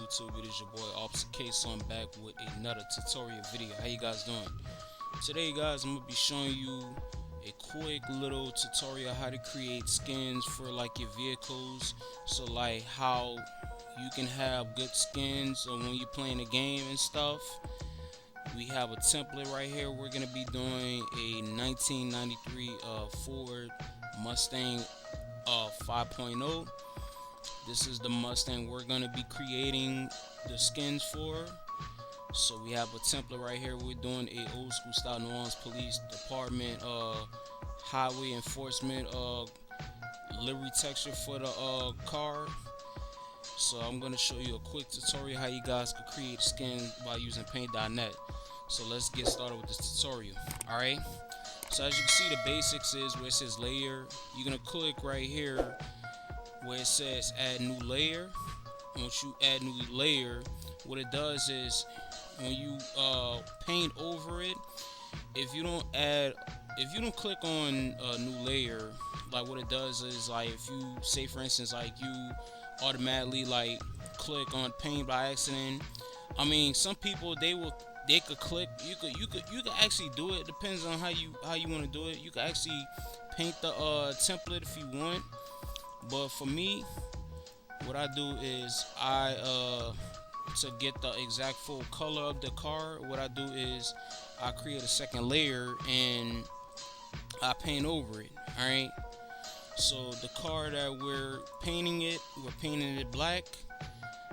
YouTube? It is your boy Officer K, so I'm back with another tutorial video. How you guys doing? Today guys, I'm gonna be showing you a quick little tutorial how to create skins for like your vehicles. So like how you can have good skins when you're playing a game and stuff. We have a template right here. We're gonna be doing a 1993 Ford Mustang 5.0. This is the Mustang we're gonna be creating the skins for. So we have a template right here. We're doing a old school style New Orleans Police Department highway enforcement livery texture for the car. So I'm gonna show you a quick tutorial how you guys could create a skin by using paint.net. So let's get started with this tutorial. Alright, so as you can see, the basics is where it says layer. You're gonna click right here where it says add new layer. Once you add new layer, what it does is when you paint over it, if you don't click on a new layer, like what it does is, like if you say for instance like you automatically like click on paint by accident. I mean, some people they could click, you could actually do it. Depends on how you want to do it. You could actually paint the template if you want, but for me, what I do is to get the exact full color of the car, what I do is I create a second layer and I paint over it. Alright, so the car that we're painting it black.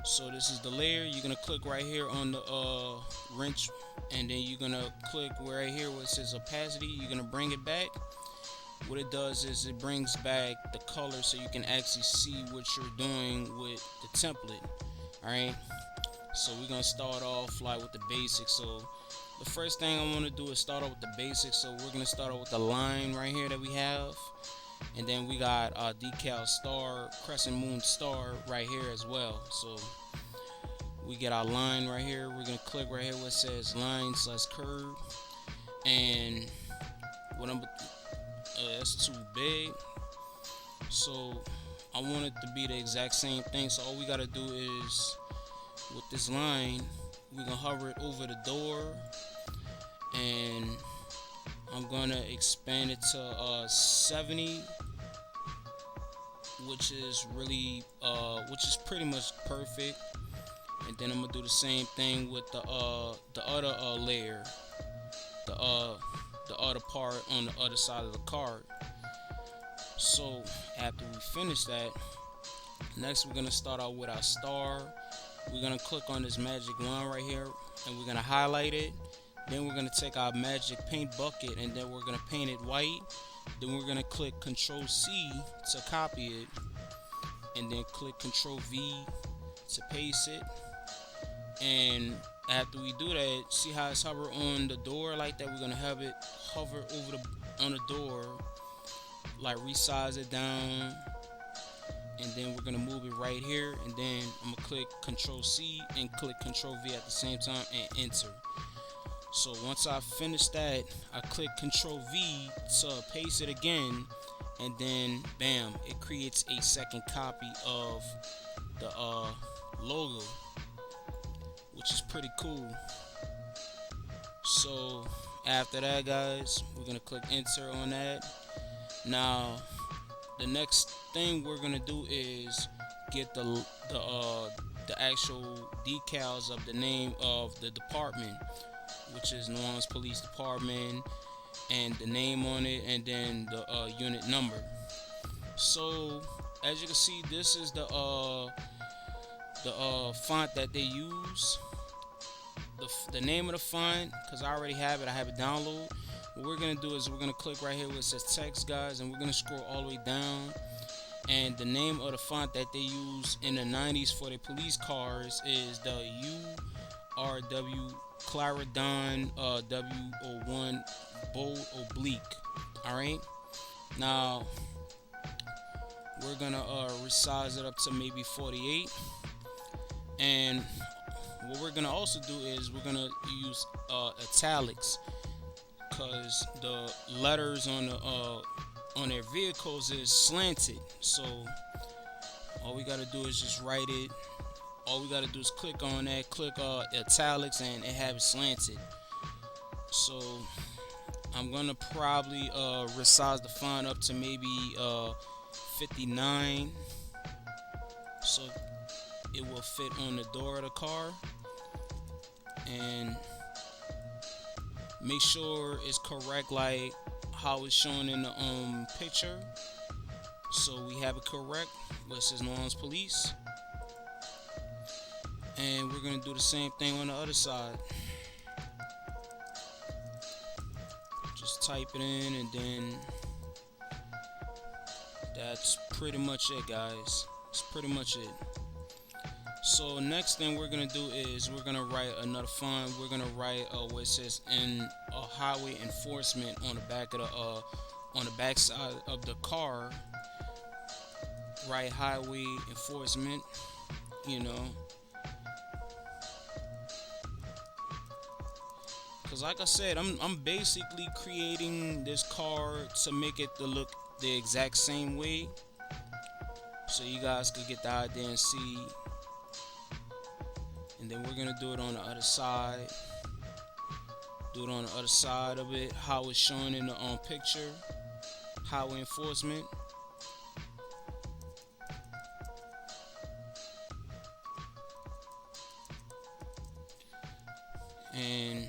So this is the layer. You're gonna click right here on the wrench, and then you're gonna click right here where it says opacity. You're gonna bring it back. What it does is it brings back the color so you can actually see what you're doing with the template. Alright, so we're gonna start off like with the basics. So the first thing I want to do is start off with the basics. So we're gonna start off with the line right here that we have, and then we got decal star, crescent moon star right here as well. So we get our line right here. We're gonna click right here where it says line/curve, and what I'm that's too big, so I want it to be the exact same thing. So all we gotta do is with this line, we're gonna hover it over the door, and I'm gonna expand it to 70, which is pretty much perfect. And then I'm gonna do the same thing with the other layer, the other part on the other side of the card. So after we finish that, next we're gonna start out with our star. We're gonna click on this magic line right here, and we're gonna highlight it. Then we're gonna take our magic paint bucket, and then we're gonna paint it white. Then we're gonna click Control C to copy it, and then click Control V to paste it. And after we do that, see how it's hover on the door like that? We're gonna have it hover over on the door, like resize it down, and then we're gonna move it right here. And then I'm gonna click Control C and click Control V at the same time and enter. So once I finish that, I click Control V to paste it again, and then bam, it creates a second copy of the logo, which is pretty cool. So after that, guys, we're gonna click enter on that. Now the next thing we're gonna do is get the actual decals of the name of the department, which is New Orleans Police Department, and the name on it, and then the unit number. So as you can see, this is the font that they use. The name of the font, because I already have it, I have it downloaded. What we're gonna do is we're gonna click right here where it says text, guys, and we're gonna scroll all the way down. And the name of the font that they use in the 90s for the police cars is the URW Clarendon W01 bold oblique. Alright, now we're gonna resize it up to maybe 48. And what we're gonna also do is we're gonna use italics, because the letters on their vehicles is slanted. So all we gotta do is just write it all we gotta do is click on that, click italics, and it have it slanted. So I'm gonna probably resize the font up to maybe 59, so it will fit on the door of the car. And make sure it's correct, like how it's shown in the picture. So we have it correct, where it says New Orleans Police. And we're gonna do the same thing on the other side. Just type it in, and then that's pretty much it, guys. It's pretty much it. So next thing we're gonna do is we're gonna write another font. We're gonna write where it says in highway enforcement on the back of the on the back side of the car. Write highway enforcement. You know, cause like I said, I'm basically creating this car to make it to look the exact same way, so you guys could get the idea and see. And then we're gonna do it on the other side. Do it on the other side of it, how it's shown in the picture. Highway enforcement. And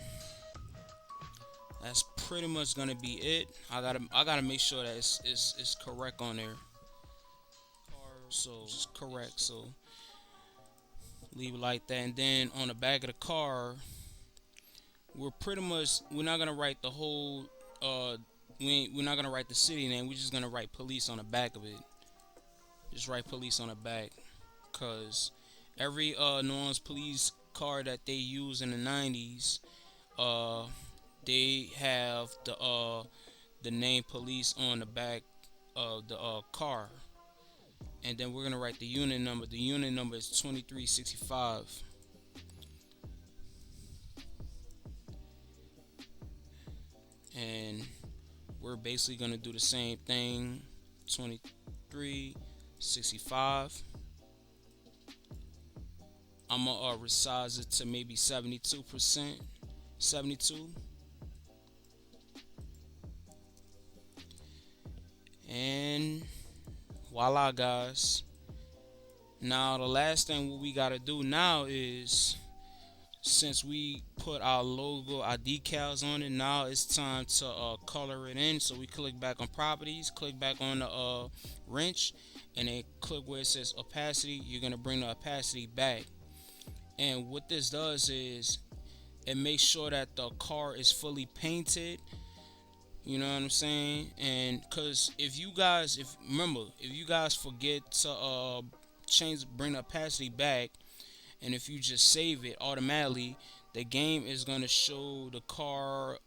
that's pretty much gonna be it. I gotta make sure that it's correct on there. So it's correct. So leave it like that. And then on the back of the car, we're not gonna write the whole we're not gonna write the city name. We're just gonna write police on the back of it. Just write police on the back, cause every New Orleans police car that they use in the 90s, they have the name police on the back of the car. And then we're gonna write the unit number. The unit number is 2365. And we're basically gonna do the same thing. 2365. I'm gonna resize it to maybe 72%. 72. And voila, guys. Now the last thing what we gotta do now is, since we put our logo, our decals on it, now it's time to color it in. So we click back on properties, click back on the wrench, and then click where it says opacity. You're gonna bring the opacity back. And what this does is it makes sure that the car is fully painted. You know what I'm saying? And because if you guys forget to bring the opacity back, and if you just save it automatically, the game is gonna show the car's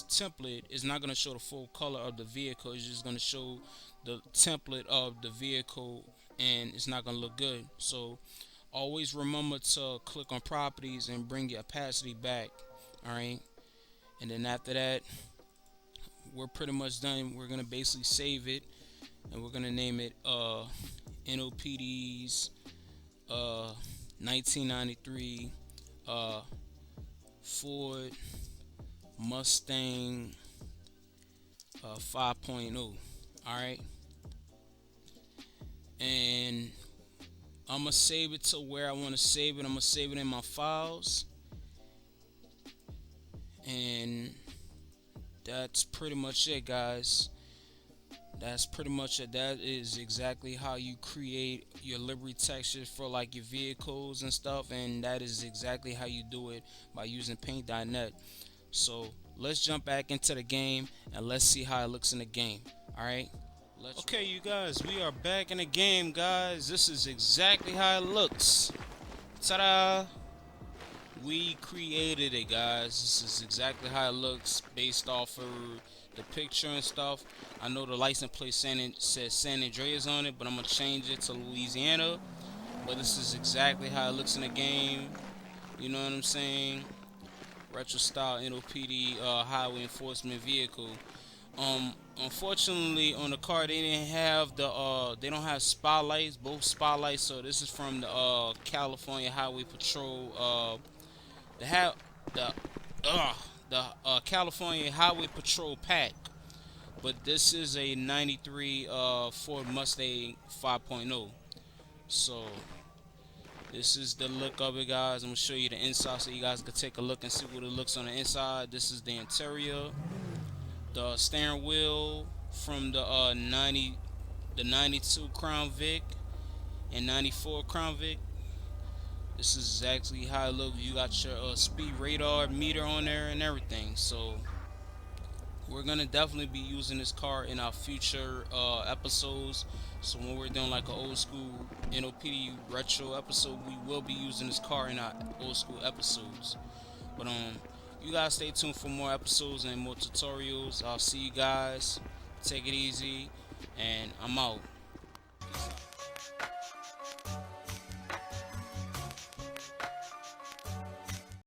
template. It's not gonna show the full color of the vehicle. It's just gonna show the template of the vehicle, and it's not gonna look good. So always remember to click on properties and bring your opacity back. All right, and then after that, we're pretty much done. We're gonna basically save it, and we're gonna name it NOPD's 1993 Ford Mustang 5.0. Alright, and I'm gonna save it to where I want to save it. I'm gonna save it in my files, and that's pretty much it, guys. That's pretty much it. That is exactly how you create your livery textures for like your vehicles and stuff, and that is exactly how you do it by using paint.net. So let's jump back into the game and let's see how it looks in the game. Alright, okay, you guys, we are back in the game, guys. This is exactly how it looks. Ta-da! We created it, guys. This is exactly how it looks based off of the picture and stuff. I know the license plate says San Andreas on it, but I'm gonna change it to Louisiana. But this is exactly how it looks in the game. You know what I'm saying? Retro style NOPD highway enforcement vehicle. Unfortunately, on the car they didn't have they don't have spotlights, both spotlights. So this is from the California Highway Patrol. The ha the uh the California Highway Patrol pack. But this is a '93 Ford Mustang 5.0. So this is the look of it, guys. I'm gonna show you the inside so you guys can take a look and see what it looks on the inside. This is the interior. The steering wheel from the 92 Crown Vic and 94 Crown Vic. This is exactly how it looks. You got your speed radar meter on there and everything. So we're gonna definitely be using this car in our future episodes. So when we're doing like an old school NOPD retro episode, we will be using this car in our old school episodes. But you guys stay tuned for more episodes and more tutorials. I'll see you guys. Take it easy, and I'm out.